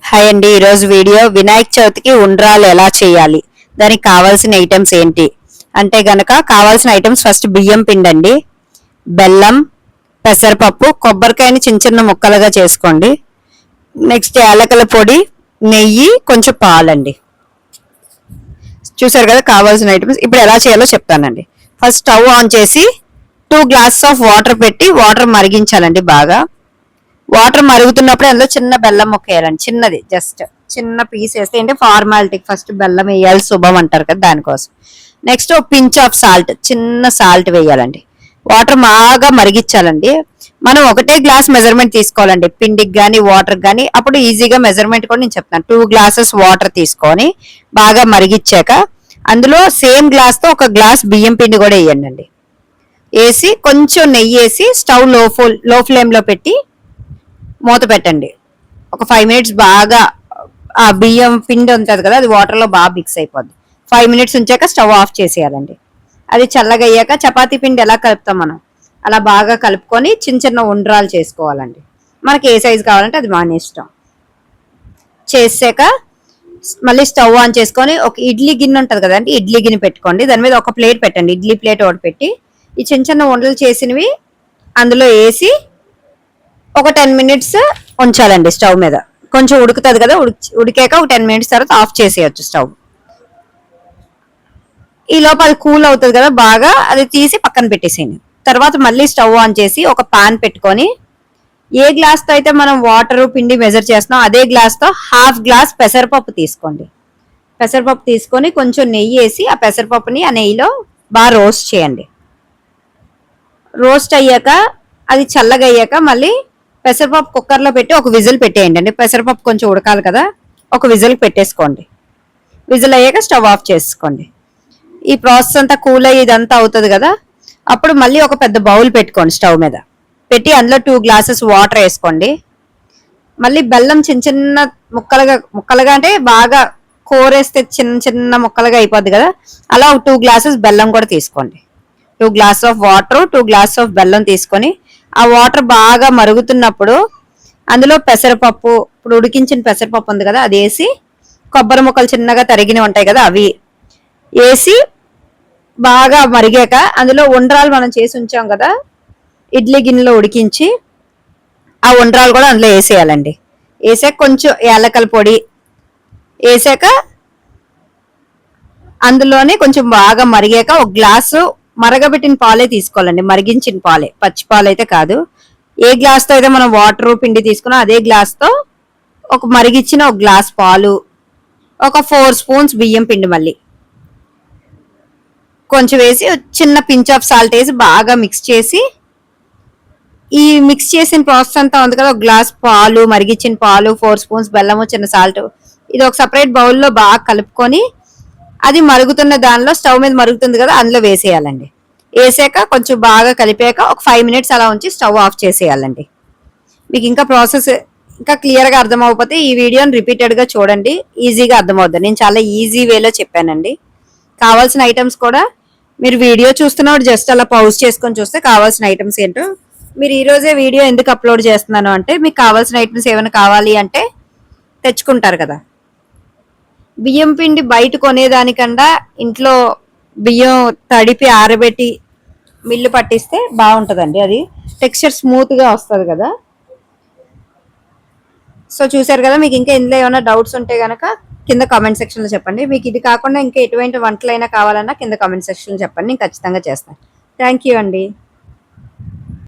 Hi అండి. ఈరోజు video Vinayaka చవితికి ఉండ్రాలు ఎలా చేయాలి, దానికి కావాల్సిన ఐటమ్స్ ఏంటి అంటే గనక కావాల్సిన ఐటమ్స్ ఫస్ట్ బియ్యం పిండి అండి, బెల్లం, పెసరపప్పు, కొబ్బరికాయని చిన్న చిన్న ముక్కలుగా చేసుకోండి. నెక్స్ట్ యాలకుల పొడి, నెయ్యి, కొంచెం పాలండి. చూసారు కదా కావాల్సిన ఐటమ్స్. ఇప్పుడు ఎలా చేయాలో చెప్తానండి. ఫస్ట్ స్టవ్ ఆన్ చేసి 2 గ్లాసెస్ ఆఫ్ వాటర్ పెట్టి వాటర్ మరిగించాలండి బాగా. వాటర్ మరుగుతున్నప్పుడు అందులో చిన్న బెల్లం ముక్క వేయాలండి, చిన్నది, జస్ట్ చిన్న పీస్ వేస్తే ఏంటి ఫార్మాలిటీ, ఫస్ట్ బెల్లం వేయాలి, శుభం అంటారు కదా దానికోసం. నెక్స్ట్ పించ్ ఆఫ్ సాల్ట్, చిన్న సాల్ట్ వేయాలండి. వాటర్ బాగా మరిగించాలండి. మనం ఒకటే గ్లాస్ మెజర్మెంట్ తీసుకోవాలండి, పిండికి కానీ వాటర్ కానీ. అప్పుడు ఈజీగా మెజర్మెంట్ కూడా నేను చెప్తాను. 2 గ్లాసెస్ వాటర్ తీసుకొని బాగా మరిగించాక అందులో సేమ్ గ్లాస్ తో 1 గ్లాస్ బియ్యం పిండి కూడా వేయండి. వేసి కొంచెం నెయ్యి వేసి స్టవ్ లో ఫ్లేమ్ లో పెట్టి మూత పెట్టండి. ఒక 5 మినిట్స్ బాగా ఆ బియ్యం పిండి ఉంటుంది కదా, అది వాటర్ లో బాగా మిక్స్ అయిపోద్ది. 5 మినిట్స్ ఉంచాక స్టవ్ ఆఫ్ చేసేయాలండి. అది చల్లగా అయ్యాక చపాతీ పిండి ఎలా కలుపుతాం మనం, అలా బాగా కలుపుకొని చిన్న చిన్న ఉండ్రాలు చేసుకోవాలండి. మనకి ఏ సైజు కావాలంటే అది మన ఇష్టం. చేసాక మళ్ళీ స్టవ్ ఆన్ చేసుకొని ఒక ఇడ్లీ గిన్నె ఉంటుంది కదండి, ఇడ్లీ గిన్నె పెట్టుకోండి. దాని మీద ఒక ప్లేట్ పెట్టండి, ఇడ్లీ ప్లేట్ ఒకటి పెట్టి ఈ చిన్న చిన్న ఉండలు చేసినవి అందులో వేసి ఒక 10 మినిట్స్ ఉంచాలండి స్టవ్ మీద. కొంచెం ఉడుకుతుంది కదా, ఉడికాక ఒక 10 మినిట్స్ తర్వాత ఆఫ్ చేసేయచ్చు స్టవ్. ఈ లోపు అది కూల్ అవుతుంది కదా బాగా, అది తీసి పక్కన పెట్టేసేయండి. తర్వాత మళ్ళీ స్టవ్ ఆన్ చేసి ఒక పాన్ పెట్టుకొని ఏ గ్లాస్ తో అయితే మనం వాటర్ పిండి మెజర్ చేస్తున్నాం అదే గ్లాస్ తో 1/2 గ్లాస్ పెసరపప్పు తీసుకోండి. పెసరపప్పు తీసుకొని కొంచెం నెయ్యి వేసి ఆ పెసరపప్పుని ఆ నెయ్యిలో బాగా రోస్ట్ చేయండి. రోస్ట్ అయ్యాక అది చల్లగా అయ్యాక మళ్ళీ పెసరపప్పు కుక్కర్లో పెట్టి ఒక విజిల్ పెట్టేయండి అండి. పెసరపప్పు కొంచెం ఉడకాలి కదా, ఒక విజిల్ పెట్టేసుకోండి. విజిల్ అయ్యాక స్టవ్ ఆఫ్ చేసుకోండి. ఈ ప్రాసెస్ అంతా కూల్ అయ్యి ఇదంతా అవుతుంది కదా, అప్పుడు మళ్ళీ ఒక పెద్ద బౌల్ పెట్టుకోండి స్టవ్ మీద పెట్టి అందులో 2 గ్లాసెస్ వాటర్ వేసుకోండి. మళ్ళీ బెల్లం చిన్న చిన్న ముక్కలుగా అంటే బాగా కోరేస్తే చిన్న చిన్న ముక్కలుగా అయిపోద్ది కదా, అలా 2 గ్లాసెస్ బెల్లం కూడా తీసుకోండి. 2 glasses of water, 2 glasses of బెల్లం తీసుకొని ఆ వాటర్ బాగా మరుగుతున్నప్పుడు అందులో పెసరపప్పు, ఇప్పుడు ఉడికించిన పెసరపప్పు ఉంది కదా అది వేసి, కొబ్బరి ముక్కలు చిన్నగా తరిగినవి ఉంటాయి కదా అవి వేసి బాగా మరిగాక అందులో ఉండ్రాలు మనం చేసి ఉంచాం కదా ఇడ్లీ గిన్నెలో ఉడికించి, ఆ ఉండ్రాలు కూడా అందులో వేసేయాలండి. వేసాక కొంచెం యాలకల పొడి వేసాక అందులోనే కొంచెం బాగా మరిగాక 1 గ్లాసు మరగబెట్టిన పాలే తీసుకోవాలండి, మరిగించిన పాలే, పచ్చి పాలు అయితే కాదు. ఏ గ్లాస్ తో అయితే మనం వాటర్ పిండి తీసుకున్నా అదే గ్లాస్ తో ఒక మరిగిచ్చిన 1 గ్లాస్ పాలు, ఒక 4 స్పూన్స్ బియ్యం పిండి మళ్ళీ కొంచెం వేసి చిన్న పించ్ ఆఫ్ సాల్ట్ వేసి బాగా మిక్స్ చేసి, ఈ మిక్స్ చేసిన ప్రాసెస్ అంతా ఉంది కదా, 1 గ్లాస్ పాలు, మరిగిచ్చిన పాలు, 4 స్పూన్స్ బెల్లము, చిన్న సాల్ట్, ఇది ఒక సపరేట్ బౌల్లో బాగా కలుపుకొని అది మరుగుతున్న దానిలో స్టవ్ మీద మరుగుతుంది కదా అందులో వేసేయాలండి. వేసాక కొంచెం బాగా కలిపాక ఒక 5 మినిట్స్ అలా ఉంచి స్టవ్ ఆఫ్ చేసేయాలండి. మీకు ఇంకా ప్రాసెస్ ఇంకా క్లియర్ గా అర్థం అవ్వకపోతే ఈ వీడియోని రిపీటెడ్ గా చూడండి, ఈజీగా అర్థమవుతుంది. నేను చాలా ఈజీ వేలో చెప్పానండి. కావాల్సిన ఐటమ్స్ కూడా మీరు వీడియో చూస్తున్నప్పుడు జస్ట్ అలా పౌజ్ చేసుకొని చూస్తే కావాల్సిన ఐటమ్స్ ఏంటో. మీరు ఈ రోజే వీడియో ఎందుకు అప్లోడ్ చేస్తున్నాను అంటే మీకు కావాల్సిన ఐటమ్స్ ఏమైనా కావాలి అంటే తెచ్చుకుంటారు కదా. బియ్యం పిండి బయట కొనేదానికన్నా ఇంట్లో బియ్యం తడిపి ఆరబెట్టి మిల్లు పట్టిస్తే బాగుంటుందండి, అది టెక్స్చర్ స్మూత్ గా వస్తుంది కదా. సో చూసారు కదా, మీకు ఇంకా ఇందులో ఏమైనా డౌట్స్ ఉంటే గనక కింద కామెంట్ సెక్షన్ లో చెప్పండి. మీకు ఇది కాకుండా ఇంకా ఎటువంటి వంటలైనా కావాలన్నా కింద కామెంట్ సెక్షన్ లో చెప్పండి, నేను ఖచ్చితంగా చేస్తాను. థ్యాంక్ యూ అండి.